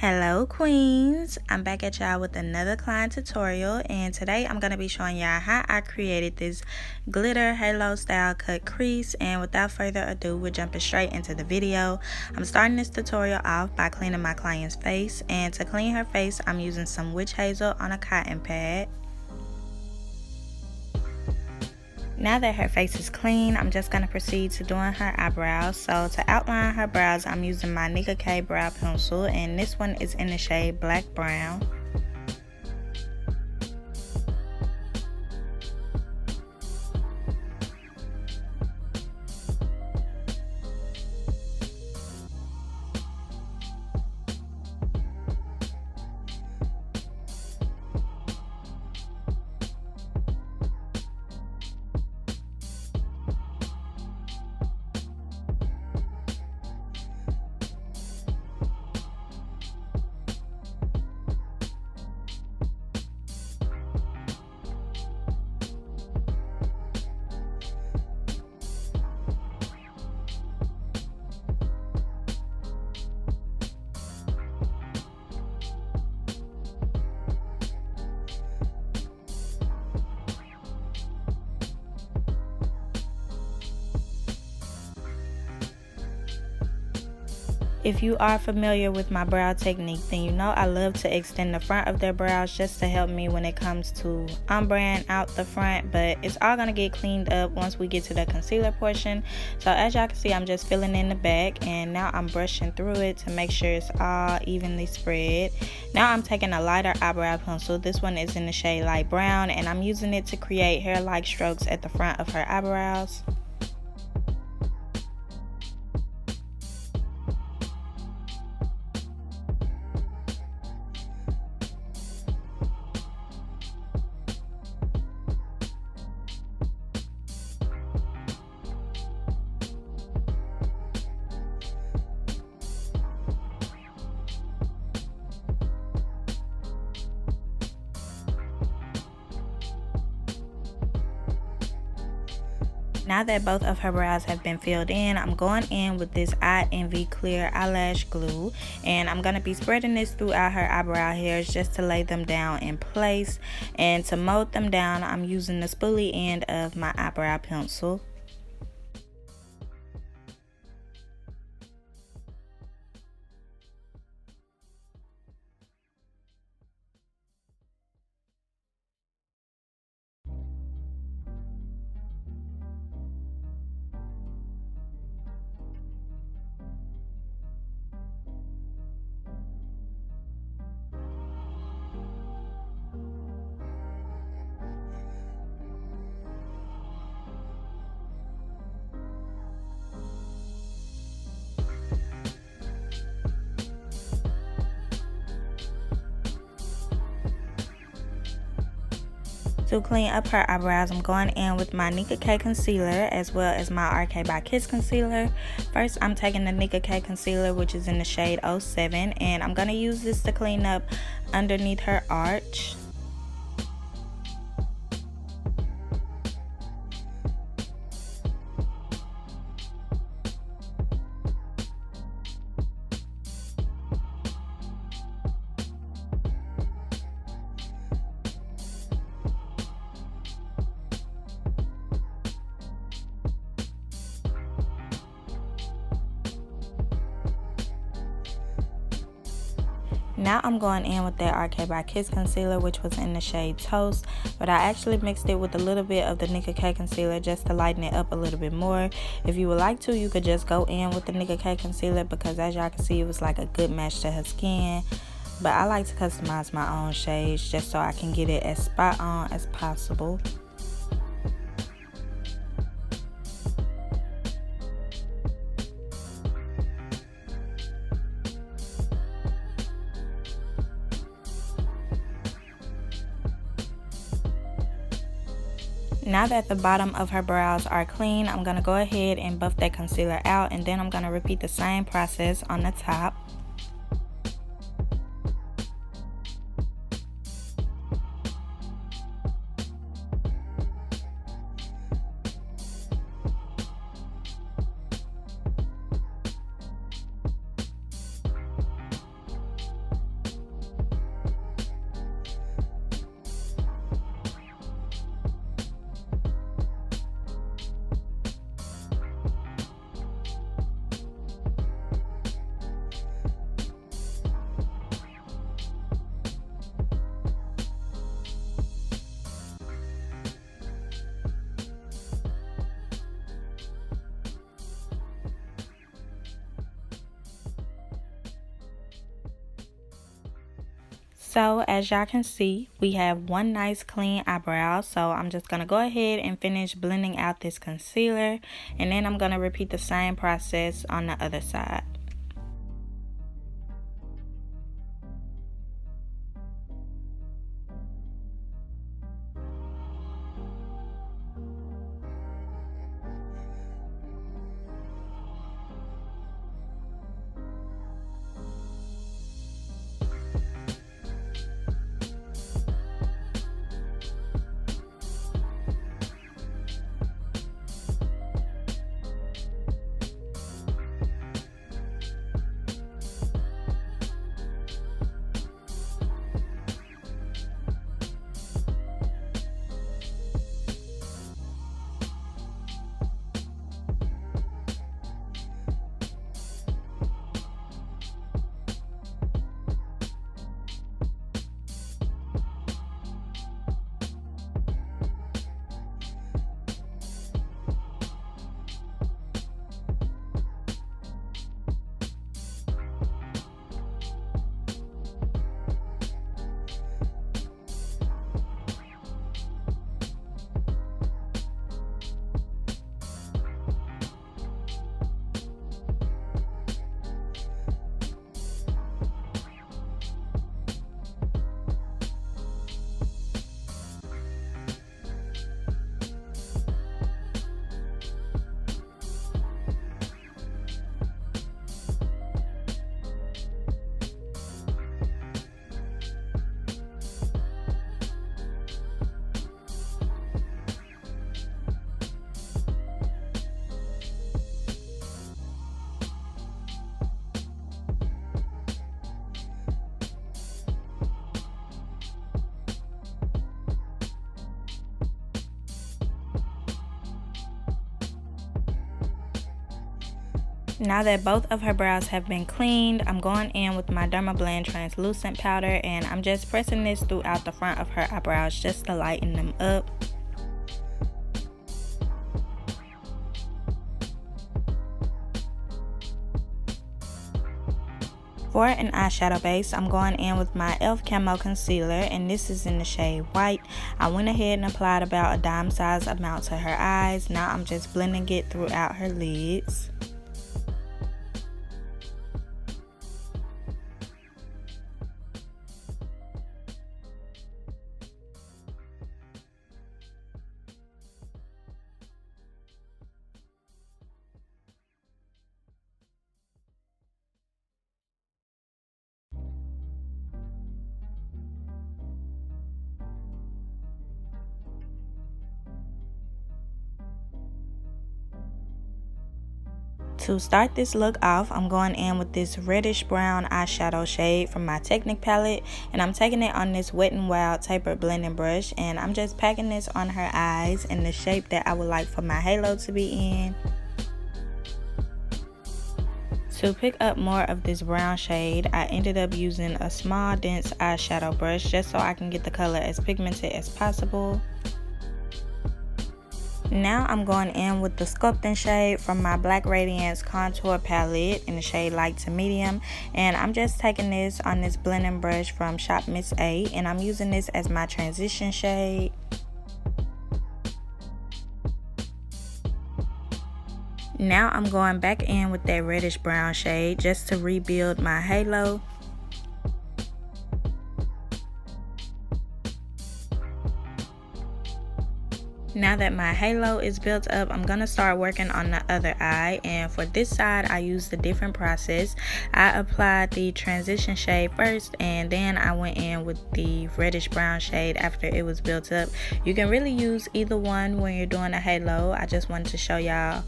Hello queens, I'm back at y'all with another client tutorial, and today I'm going to be showing y'all how I created this glitter halo style cut crease. And without further ado, we're jumping straight into the video. I'm starting this tutorial off by cleaning my client's face, and to clean her face I'm using some witch hazel on a cotton pad. Now that her face is clean, I'm just going to proceed to doing her eyebrows. So to outline her brows, I'm using my Nicka K brow pencil, and this one is in the shade Black Brown. If you are familiar with my brow technique, then you know I love to extend the front of their brows just to help me when it comes to ombrand out the front, but it's all going to get cleaned up once we get to the concealer portion. So as y'all can see, I'm just filling in the back, and now I'm brushing through it to make sure it's all evenly spread. Now I'm taking a lighter eyebrow pencil. This one is in the shade Light Brown, and I'm using it to create hair-like strokes at the front of her eyebrows. Now that both of her brows have been filled in, I'm going in with this I.envy clear eyelash glue, and I'm going to be spreading this throughout her eyebrow hairs just to lay them down in place. And to mold them down, I'm using the spoolie end of my eyebrow pencil. To clean up her eyebrows, I'm going in with my Nicka K concealer as well as my RK by Kiss concealer. First, I'm taking the Nicka K concealer, which is in the shade 07, and I'm going to use this to clean up underneath her arch. Now I'm going in with that RK by Kiss concealer, which was in the shade Toast, but I actually mixed it with a little bit of the Nicka K concealer just to lighten it up a little bit more. If you would like to, you could just go in with the Nicka K concealer, because as y'all can see, it was like a good match to her skin. But I like to customize my own shades just so I can get it as spot on as possible. Now that the bottom of her brows are clean, I'm going to go ahead and buff that concealer out, and then I'm going to repeat the same process on the top. So as y'all can see, we have one nice clean eyebrow. So I'm just going to go ahead and finish blending out this concealer. And then I'm going to repeat the same process on the other side. Now that both of her brows have been cleaned, I'm going in with my Dermablend translucent powder and I'm just pressing this throughout the front of her eyebrows just to lighten them up. For an eyeshadow base, I'm going in with my e.l.f. Camo Concealer, and this is in the shade White. I went ahead and applied about a dime size amount to her eyes. Now I'm just blending it throughout her lids. To start this look off, I'm going in with this reddish brown eyeshadow shade from my Technic palette, and I'm taking it on this Wet n Wild tapered blending brush, and I'm just packing this on her eyes in the shape that I would like for my halo to be in. To pick up more of this brown shade, I ended up using a small dense eyeshadow brush just so I can get the color as pigmented as possible. Now I'm going in with the sculpting shade from my Black Radiance contour palette in the shade light to medium, and I'm just taking this on this blending brush from Shop Miss A, and I'm using this as my transition shade. Now I'm going back in with that reddish brown shade just to rebuild my halo. Now that my halo is built up, I'm gonna start working on the other eye, and for this side I used a different process. I applied the transition shade first, and then I went in with the reddish brown shade after it was built up. You can really use either one when you're doing a halo. I just wanted to show y'all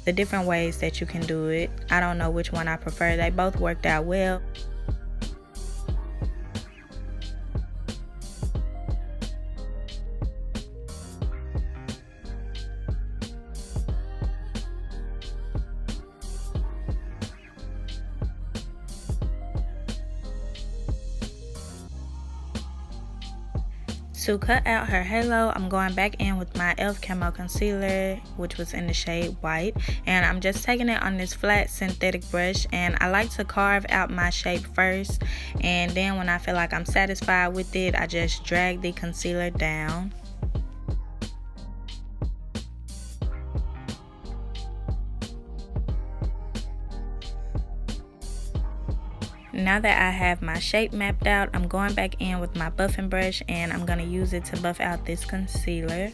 the different ways that you can do it. I don't know which one I prefer. They both worked out well. To cut out her halo, I'm going back in with my e.l.f. Camo Concealer, which was in the shade White. And I'm just taking it on this flat synthetic brush. And I like to carve out my shape first. And then when I feel like I'm satisfied with it, I just drag the concealer down. Now that I have my shape mapped out, I'm going back in with my buffing brush and I'm going to use it to buff out this concealer.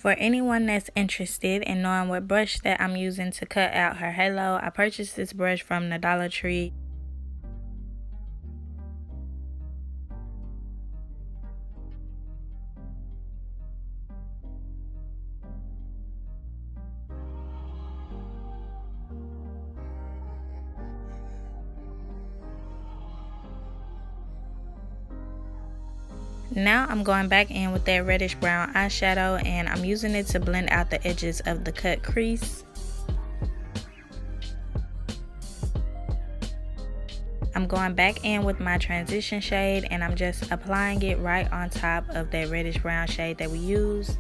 For anyone that's interested in knowing what brush that I'm using to cut out her halo, I purchased this brush from the Dollar Tree. Now I'm going back in with that reddish brown eyeshadow and I'm using it to blend out the edges of the cut crease. I'm going back in with my transition shade and I'm just applying it right on top of that reddish brown shade that we used.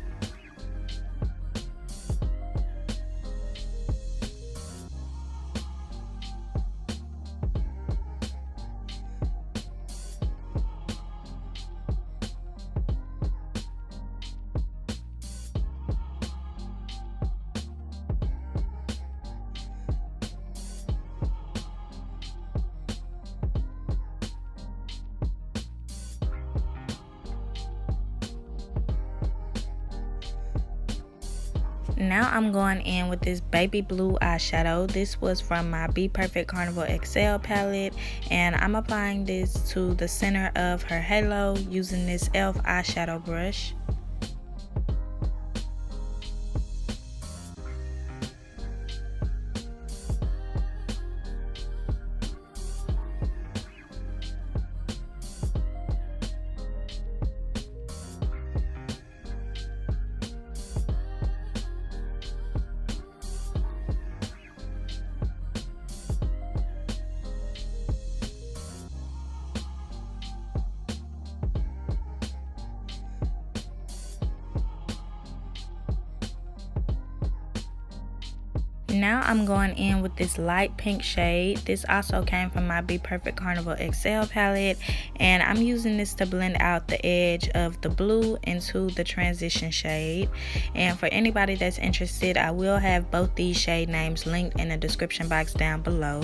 Now I'm going in with this baby blue eyeshadow. This was from my Bperfect Carnival XL palette and I'm applying this to the center of her halo using this e.l.f. eyeshadow brush. Now I'm going in with this light pink shade. This also came from my Bperfect Carnival XL palette and I'm using this to blend out the edge of the blue into the transition shade. And for anybody that's interested, I will have both these shade names linked in the description box down below.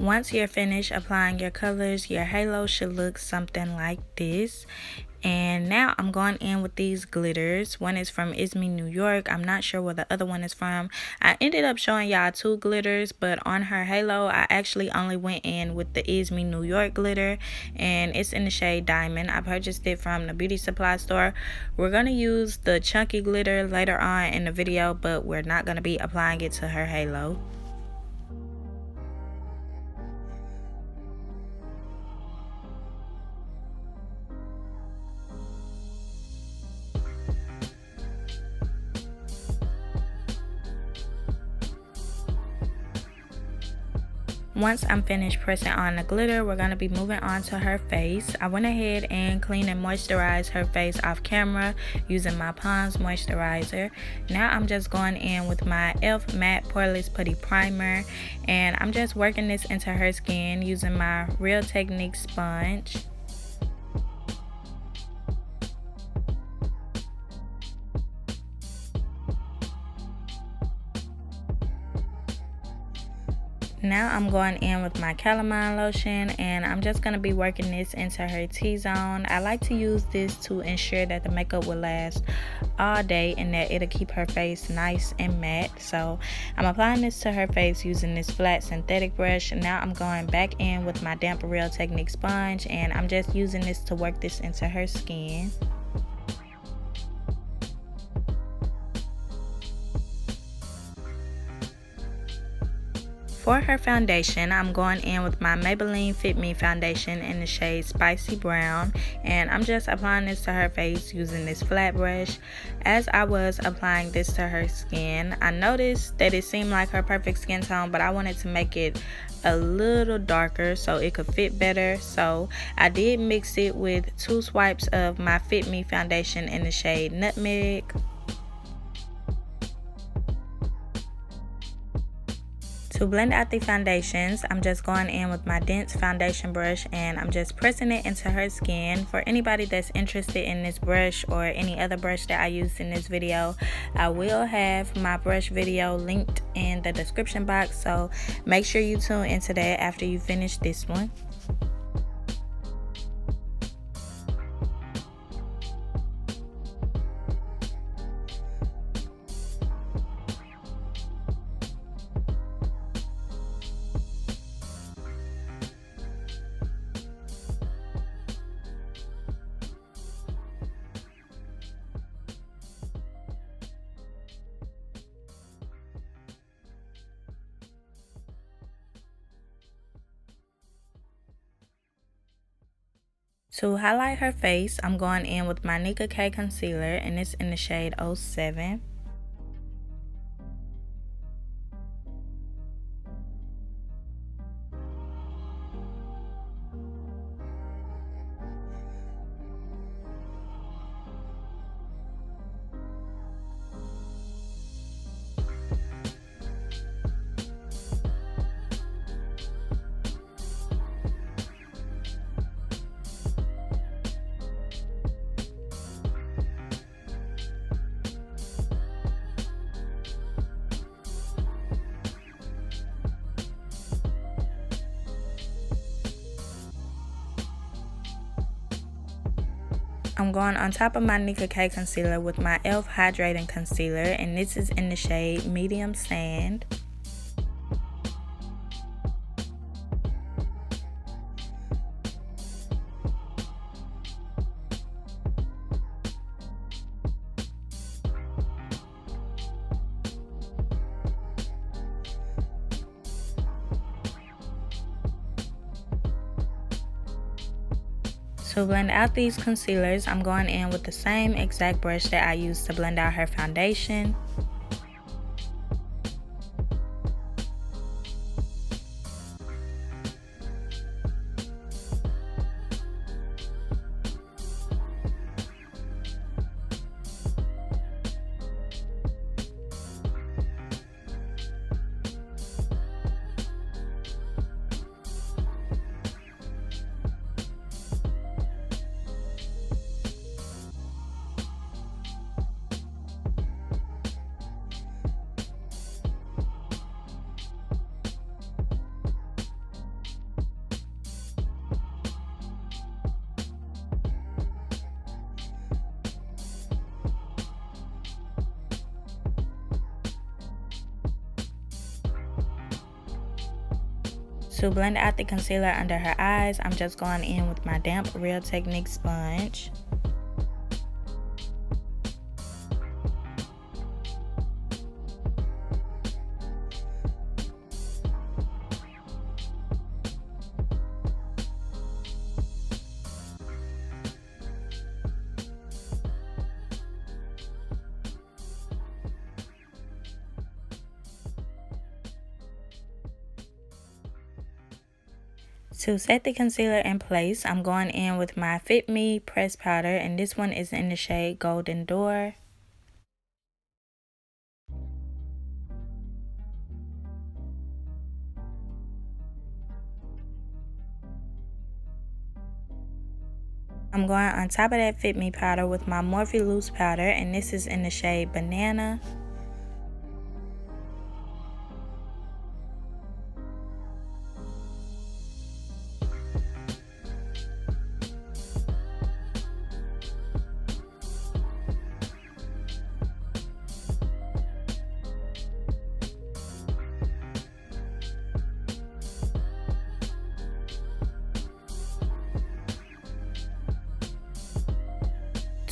Once you're finished applying your colors, your halo should look something like this. And now I'm going in with these glitters. One is from Me NewYork. I'm not sure where the other one is from. I ended up showing y'all two glitters, but on her halo, I actually only went in with the Me NewYork glitter. And it's in the shade Diamond. I purchased it from the beauty supply store. We're going to use the chunky glitter later on in the video, but we're not going to be applying it to her halo. Once I'm finished pressing on the glitter, we're going to be moving on to her face. I went ahead and cleaned and moisturized her face off camera using my Pond's moisturizer. Now I'm just going in with my e.l.f. Matte Poreless Putty Primer and I'm just working this into her skin using my Real Technic sponge. Now I'm going in with my calamine lotion, and I'm just going to be working this into her T-zone. I like to use this to ensure that the makeup will last all day and that it'll keep her face nice and matte. So I'm applying this to her face using this flat synthetic brush. Now I'm going back in with my damp Real Technic sponge, and I'm just using this to work this into her skin. For her foundation, I'm going in with my Maybelline Fit Me foundation in the shade Spicy Brown, and I'm just applying this to her face using this flat brush. As I was applying this to her skin, I noticed that it seemed like her perfect skin tone, but I wanted to make it a little darker so it could fit better. So I did mix it with 2 swipes of my Fit Me foundation in the shade Nutmeg. To blend out the foundations, I'm just going in with my dense foundation brush and I'm just pressing it into her skin. For anybody that's interested in this brush or any other brush that I used in this video, I will have my brush video linked in the description box, so make sure you tune into that after you finish this one. To highlight her face, I'm going in with my Nicka K concealer, and it's in the shade 07. I'm going on top of my Nicka K concealer with my e.l.f. hydrating concealer, and this is in the shade Medium Sand. To blend out these concealers, I'm going in with the same exact brush that I used to blend out her foundation. To blend out the concealer under her eyes, I'm just going in with my damp Real Technic sponge. To set the concealer in place, I'm going in with my Fit Me pressed powder, and this one is in the shade Golden Dore. I'm going on top of that Fit Me powder with my Morphe loose powder, and this is in the shade Banana.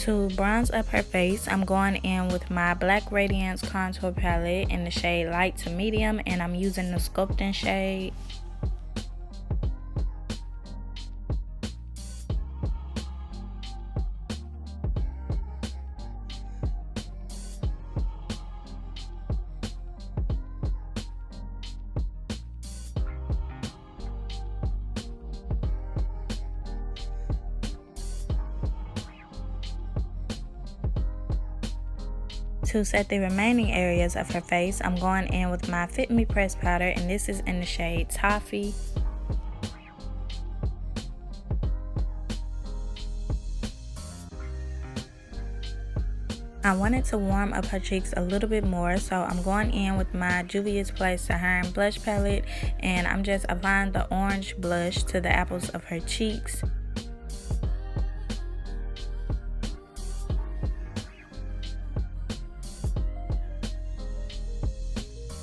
To bronze up her face, I'm going in with my Black Radiance contour palette in the shade light to medium, and I'm using the sculpting shade. To set the remaining areas of her face, I'm going in with my Fit Me pressed powder, and this is in the shade Toffee. I wanted to warm up her cheeks a little bit more, so I'm going in with my Juvias Place Saharan blush palette, and I'm just applying the orange blush to the apples of her cheeks.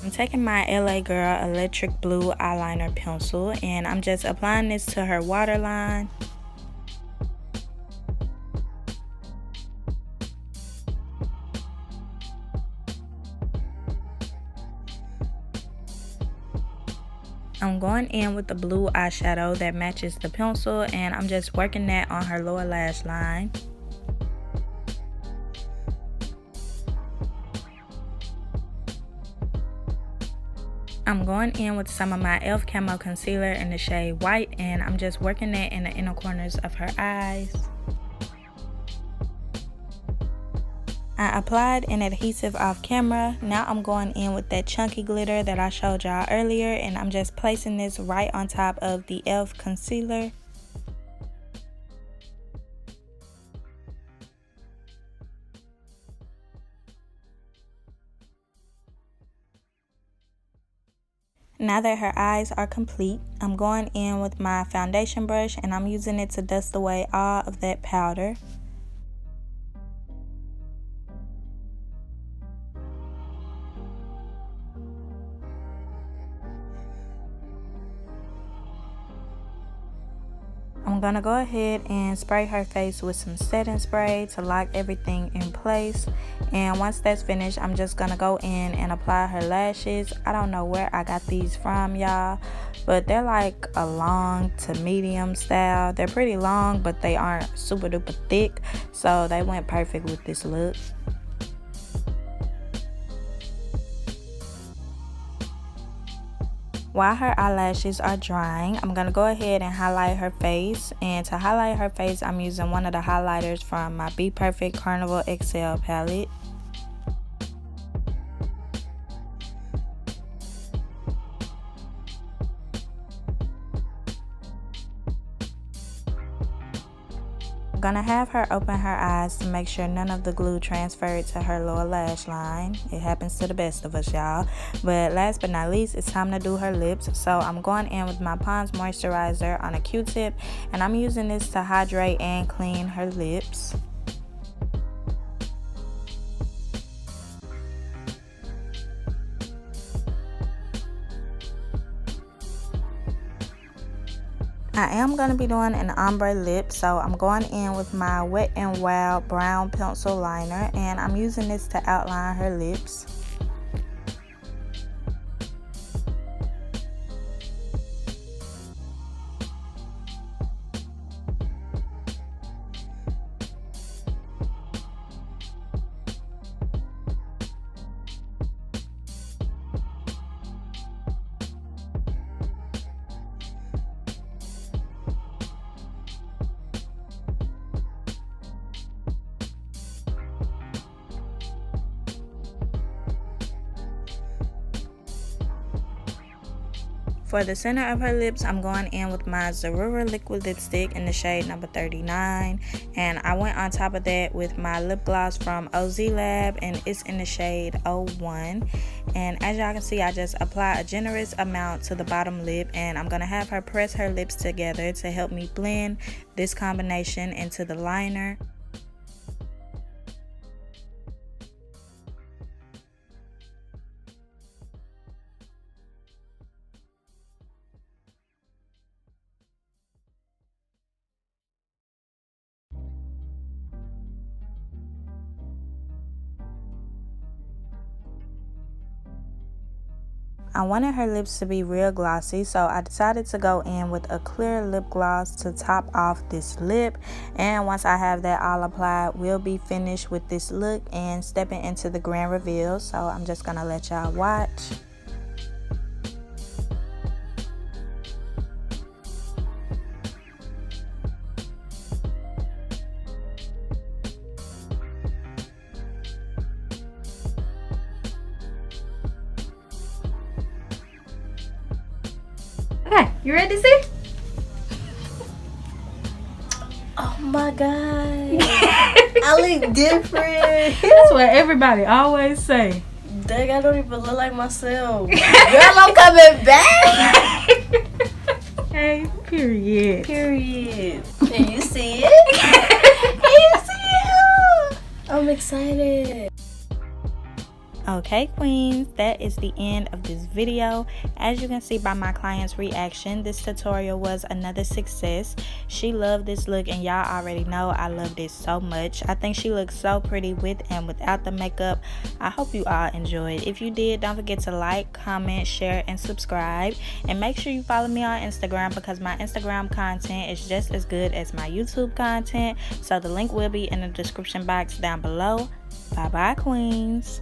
I'm taking my LA Girl Electric Blue eyeliner pencil, and I'm just applying this to her waterline. I'm going in with the blue eyeshadow that matches the pencil, and I'm just working that on her lower lash line. I'm going in with some of my e.l.f. camo concealer in the shade white, and I'm just working that in the inner corners of her eyes. I applied an adhesive off camera. Now I'm going in with that chunky glitter that I showed y'all earlier, and I'm just placing this right on top of the e.l.f. concealer. Now that her eyes are complete, I'm going in with my foundation brush, and I'm using it to dust away all of that powder. I'm gonna go ahead and spray her face with some setting spray to lock everything in place, and once that's finished, I'm just gonna go in and apply her lashes. I don't know where I got these from, y'all, but they're like a long to medium style. They're pretty long, but they aren't super duper thick, so they went perfect with this look. While her eyelashes are drying, I'm going to go ahead and highlight her face. And to highlight her face, I'm using one of the highlighters from my Bperfect Carnival XL palette. I'm gonna have her open her eyes to make sure none of the glue transferred to her lower lash line. It happens to the best of us, y'all. But last but not least, it's time to do her lips. So I'm going in with my Pond's moisturizer on a Q-tip, and I'm using this to hydrate and clean her lips. I am going to be doing an ombre lip, so I'm going in with my Wet n Wild brown pencil liner, and I'm using this to outline her lips. For the center of her lips, I'm going in with my Zerura liquid lipstick in the shade number 39. And I went on top of that with my lip gloss from OZ Lab, and it's in the shade 01. And as y'all can see, I just apply a generous amount to the bottom lip, and I'm going to have her press her lips together to help me blend this combination into the liner. I wanted her lips to be real glossy, so I decided to go in with a clear lip gloss to top off this lip. And once I have that all applied, we'll be finished with this look and stepping into the grand reveal. So I'm just gonna let y'all watch. Okay, you ready to see? Oh my god. I look different. That's what everybody always say. Dang, I don't even look like myself. Girl, I'm coming back. Hey, period. Period. Can you see it? Can you see it? I'm excited. Okay, queens, that is the end of this video. As you can see by my client's reaction, this tutorial was another success. She loved this look, and y'all already know I loved it so much. I think she looks so pretty with and without the makeup. I hope you all enjoyed. If you did, don't forget to like, comment, share, and subscribe. And make sure you follow me on Instagram, because my Instagram content is just as good as my YouTube content. So the link will be in the description box down below. Bye bye, queens.